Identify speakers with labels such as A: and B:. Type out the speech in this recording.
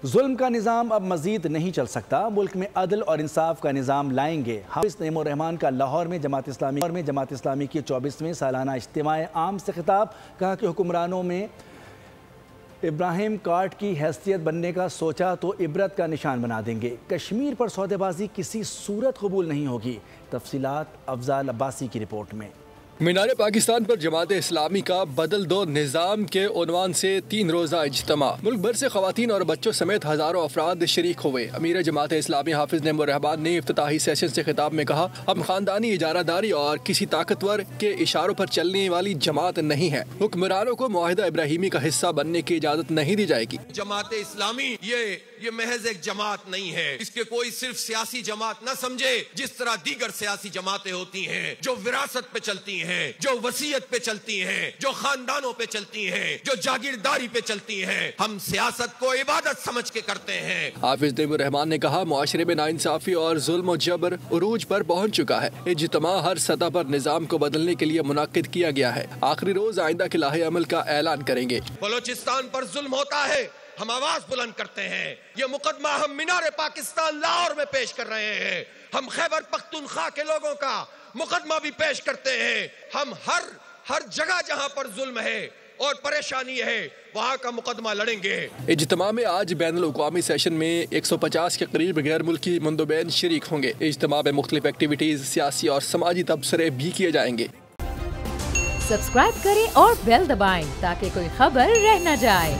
A: ظلم کا نظام اب مزید نہیں چل سکتا، ملک میں عدل اور انصاف کا نظام لائیں گے۔ حافظ نعیم الرحمان کا لاہور میں جماعت اسلامی کی 24ویں سالانہ اجتماع عام سے خطاب، کہا کہ حکمرانوں میں ابراہیم کاٹ کی حیثیت بننے کا سوچا تو عبرت کا نشان بنا دیں گے۔ کشمیر پر سودے بازی کسی صورت قبول نہیں ہوگی۔ تفصیلات افضال عباسی کی رپورٹ میں۔
B: مینار پاکستان پر جماعت اسلامی کا بدل دو نظام کے عنوان سے 3 روزہ اجتماع، ملک بھر سے خواتین اور بچوں سمیت ہزاروں افراد شریک ہوئے۔ امیر جماعت اسلامی حافظ نعیم الرحمان نے افتتاحی سیشن سے خطاب میں کہا، ہم خاندانی اجارہ داری اور کسی طاقتور کے اشاروں پر چلنے والی جماعت نہیں ہے۔ حکمرانوں کو معاہدہ ابراہیمی کا حصہ بننے کی اجازت نہیں دی جائے گی۔
C: جماعت اسلامی یہ محض ایک جماعت نہیں ہے، اس کے کوئی صرف سیاسی جماعت نہ سمجھے، جس طرح دیگر سیاسی جماعتیں ہوتی ہیں جو وراثت پہ چلتی ہیں، جو وصیت پہ چلتی ہیں، جو خاندانوں پہ چلتی ہیں، جو جاگیرداری پہ چلتی ہیں۔ ہم سیاست کو عبادت سمجھ کے کرتے ہیں۔
B: حافظ نعیم الرحمان نے کہا، معاشرے میں ناانصافی اور ظلم و جبر عروج پر پہنچ چکا ہے۔ اجتماع ہر سطح پر نظام کو بدلنے کے لیے منعقد کیا گیا ہے۔ آخری روز آئندہ کے لائحہ عمل کا اعلان کریں گے۔
C: بلوچستان پر ظلم ہوتا ہے، ہم آواز بلند کرتے ہیں۔ یہ مقدمہ ہم مینار پاکستان لاہور میں پیش کر رہے ہیں۔ ہم خیبر پختونخوا کے لوگوں کا مقدمہ بھی پیش کرتے ہیں۔ ہم ہر جگہ جہاں پر ظلم ہے اور پریشانی ہے وہاں کا مقدمہ لڑیں گے۔
B: اجتماع میں آج بین الاقوامی سیشن میں 150 کے قریب غیر ملکی مندوبین شریک ہوں گے۔ اجتماع میں مختلف ایکٹیویٹیز، سیاسی اور سماجی تبصرے بھی کیے جائیں گے۔
D: سبسکرائب کریں اور بیل دبائیں تاکہ کوئی خبر رہ نہ جائے۔